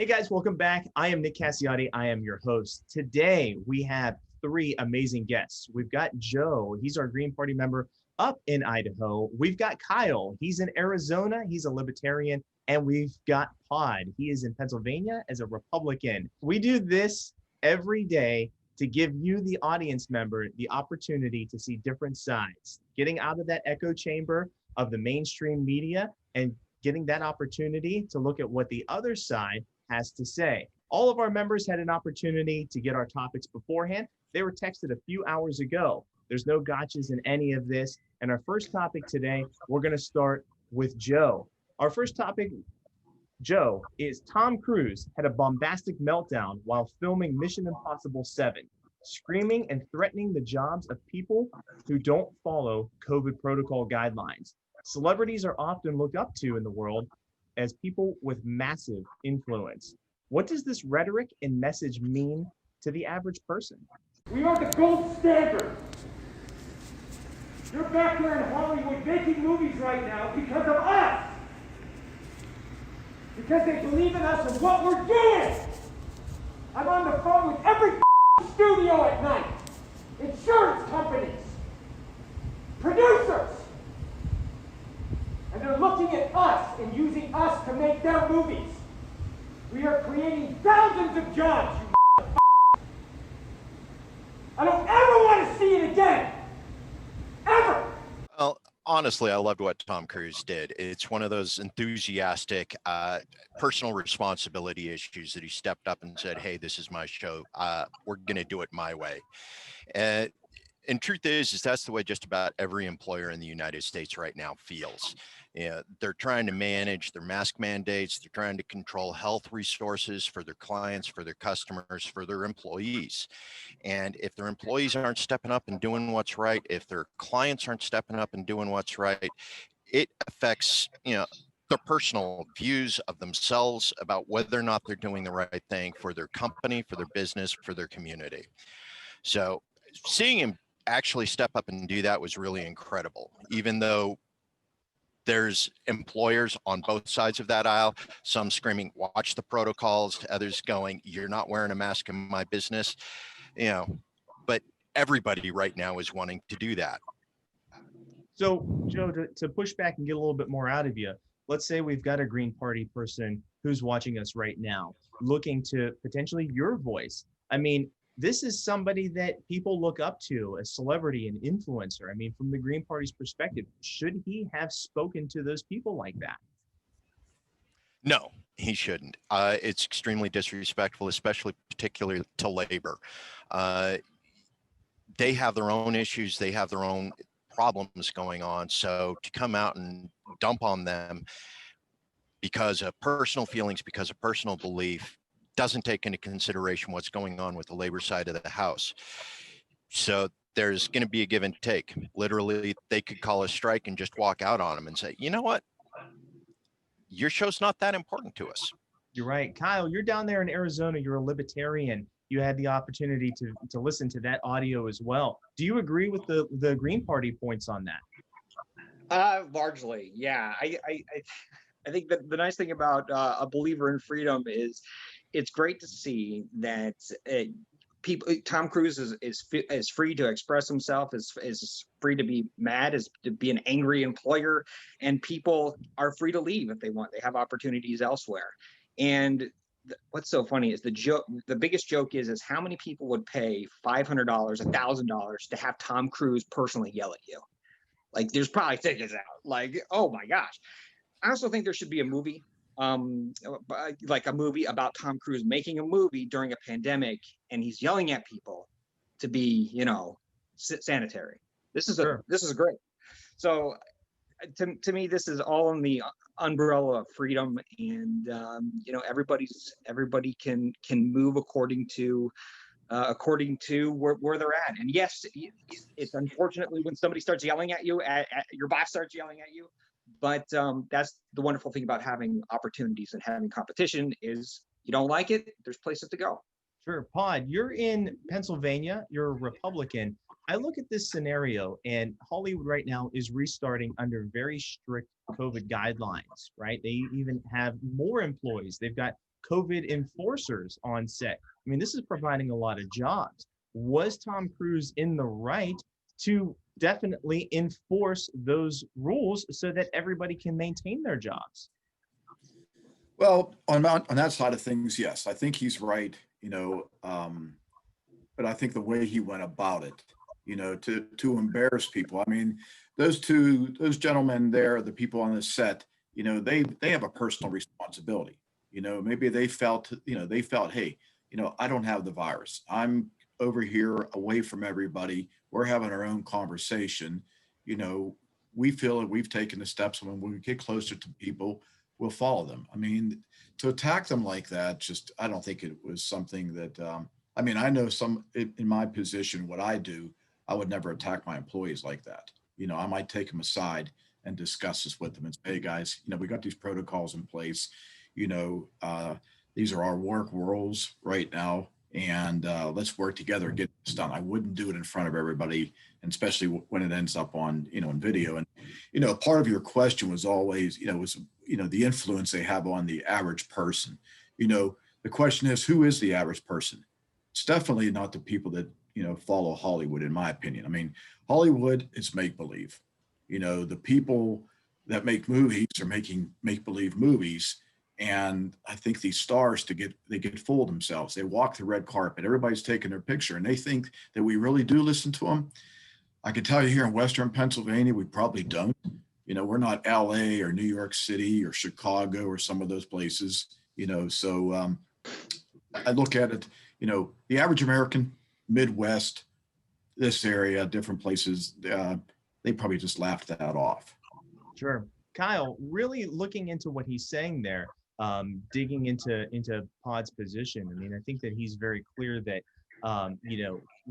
Hey guys, welcome back. I am Nick Cassiotti. I am your host. Today we have three amazing guests. We've got Joe. He's our Green Party member up in Idaho. We've got Kyle. He's in Arizona. He's a libertarian. And we've got Pod. He is in Pennsylvania as a Republican. We do this every day to give you, the audience member, the opportunity to see different sides, getting out of that echo chamber of the mainstream media and getting that opportunity to look at what the other side has to say. All of our members had an opportunity to get our topics beforehand. They were texted a few hours ago. There's no gotchas in any of this. And our first topic today, we're going to start with Joe. Our first topic, Joe, is Tom Cruise had a bombastic meltdown while filming Mission Impossible 7, screaming and threatening the jobs of people who don't follow COVID protocol guidelines. Celebrities are often looked up to in the world as people with massive influence. What does this rhetoric and message mean to the average person? We are the gold standard. You're back here in Hollywood making movies right now because of us. Because they believe in us and what we're doing. I'm on the phone with every studio at night. Insurance companies. Producers. And they're looking at us and using us to make their movies. We are creating thousands of jobs, you I don't ever want to see it again. Ever. Well, honestly, I loved what Tom Cruise did. It's one of those enthusiastic, personal responsibility issues that he stepped up and said, hey, this is my show. We're going to do it my way. And truth is that's the way just about every employer in the United States right now feels. They're trying to manage their mask mandates. They're trying to control health resources for their clients, for their customers, for their employees. And if their employees aren't stepping up and doing what's right, if their clients aren't stepping up and doing what's right, it affects, their personal views of themselves about whether or not they're doing the right thing for their company, for their business, for their community. So seeing him actually step up and do that was really incredible, even though there's employers on both sides of that aisle, some screaming, watch the protocols, others going, you're not wearing a mask in my business, but everybody right now is wanting to do that. So, Joe, to push back and get a little bit more out of you, let's say we've got a Green Party person who's watching us right now, looking to potentially your voice. I mean, this is somebody that people look up to, a celebrity, an influencer. I mean, from the Green Party's perspective, should he have spoken to those people like that? No, he shouldn't. It's extremely disrespectful, especially particularly to labor. They have their own issues. They have their own problems going on. So to come out and dump on them because of personal feelings, because of personal belief, doesn't take into consideration what's going on with the labor side of the house. So there's going to be a give and take. Literally, they could call a strike and just walk out on them and say, you know what? Your show's not that important to us. You're right. Kyle, you're down there in Arizona. You're a libertarian. You had the opportunity to listen to that audio as well. Do you agree with the Green Party points on that? Largely, yeah. I think that the nice thing about a believer in freedom is it's great to see that Tom Cruise is free to express himself, is free to be mad, is to be an angry employer, and people are free to leave if they want. They have opportunities elsewhere. And what's so funny is the biggest joke is how many people would pay $500, $1,000 to have Tom Cruise personally yell at you? Like, there's probably tickets out. Like, oh my gosh. I also think there should be a movie, like a movie about Tom Cruise making a movie during a pandemic, and he's yelling at people to be, sanitary. This is great. So, to me, this is all in the umbrella of freedom, and everybody can move according to where they're at. And yes, it's unfortunately when somebody starts yelling at you, at your boss starts yelling at you. But that's the wonderful thing about having opportunities and having competition is you don't like it, there's places to go. Sure. Pod, you're in Pennsylvania, you're a Republican. I look at this scenario, and Hollywood right now is restarting under very strict COVID guidelines, right? They even have more employees. They've got COVID enforcers on set. I mean, this is providing a lot of jobs. Was Tom Cruise in the right to definitely enforce those rules so that everybody can maintain their jobs? Well, on that side of things, yes, I think he's right. But I think the way he went about it, to embarrass people. I mean, those gentlemen there, the people on the set, they have a personal responsibility. Maybe they felt, hey, I don't have the virus. I'm over here away from everybody. We're having our own conversation. We feel that we've taken the steps, and when we get closer to people, we'll follow them. I mean, to attack them like that, I don't think it was something that, I know in my position, what I do, I would never attack my employees like that. I might take them aside and discuss this with them and say, hey guys, we got these protocols in place. These are our work rules right now, and let's work together and get this done. I wouldn't do it in front of everybody, and especially when it ends up on, in video. And, part of your question was always, the influence they have on the average person. The question is, who is the average person? It's definitely not the people that, follow Hollywood, in my opinion. I mean, Hollywood is make-believe. The people that make movies are making make-believe movies. And I think these stars, they get full of themselves. They walk the red carpet. Everybody's taking their picture, and they think that we really do listen to them. I can tell you here in Western Pennsylvania, we probably don't. We're not LA or New York City or Chicago or some of those places, so I look at it, the average American, Midwest, this area, different places, they probably just laughed that off. Sure. Kyle, really looking into what he's saying there, digging into Pod's position. I mean, I think that he's very clear that,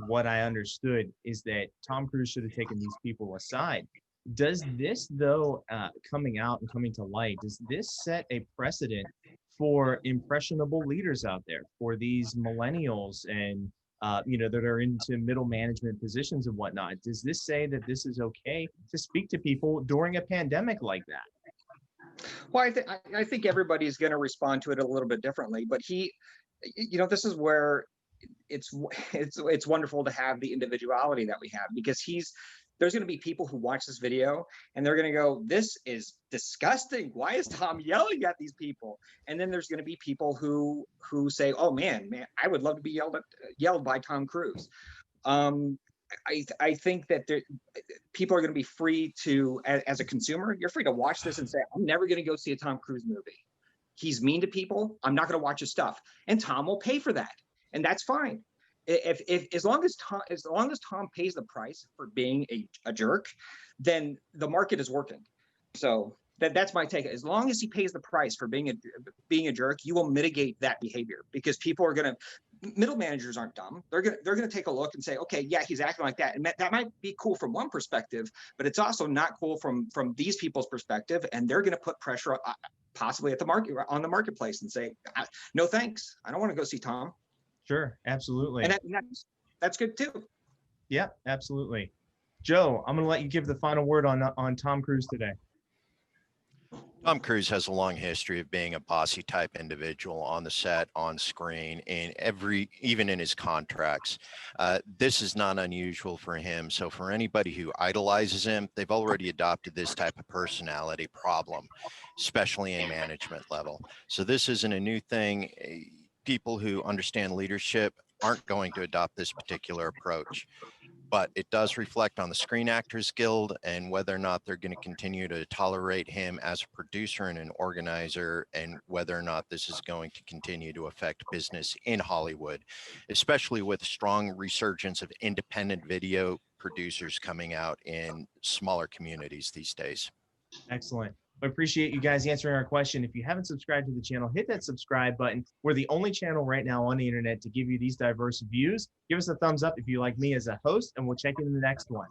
what I understood is that Tom Cruise should have taken these people aside. Does this, though, coming out and coming to light, does this set a precedent for impressionable leaders out there, for these millennials and, that are into middle management positions and whatnot? Does this say that this is okay to speak to people during a pandemic like that? Well, I think everybody's going to respond to it a little bit differently, but this is where it's wonderful to have the individuality that we have, because there's going to be people who watch this video and they're going to go, this is disgusting. Why is Tom yelling at these people? And then there's going to be people who say, oh man, I would love to be yelled by Tom Cruise. I think that people are going to be free to, as a consumer, you're free to watch this and say, I'm never going to go see a Tom Cruise movie. He's mean to people. I'm not going to watch his stuff. And Tom will pay for that. And that's fine. As long as Tom pays the price for being a jerk, then the market is working. So that's my take. As long as he pays the price for being a jerk, you will mitigate that behavior, because people are going to, middle managers aren't dumb. They're going to take a look and say, okay, yeah, he's acting like that. And that might be cool from one perspective, but it's also not cool from these people's perspective. And they're going to put pressure possibly on the marketplace and say, no, thanks. I don't want to go see Tom. Sure, absolutely. And that's good too. Yeah, absolutely. Joe, I'm going to let you give the final word on Tom Cruise today. Tom Cruise has a long history of being a bossy type individual on the set, on screen, and even in his contracts. This is not unusual for him. So for anybody who idolizes him, they've already adopted this type of personality problem, especially in management level. So this isn't a new thing. People who understand leadership aren't going to adopt this particular approach, but it does reflect on the Screen Actors Guild and whether or not they're going to continue to tolerate him as a producer and an organizer, and whether or not this is going to continue to affect business in Hollywood, especially with strong resurgence of independent video producers coming out in smaller communities these days. Excellent. I appreciate you guys answering our question. If you haven't subscribed to the channel, hit that subscribe button. We're the only channel right now on the internet to give you these diverse views. Give us a thumbs up if you like me as a host, and we'll check you in the next one.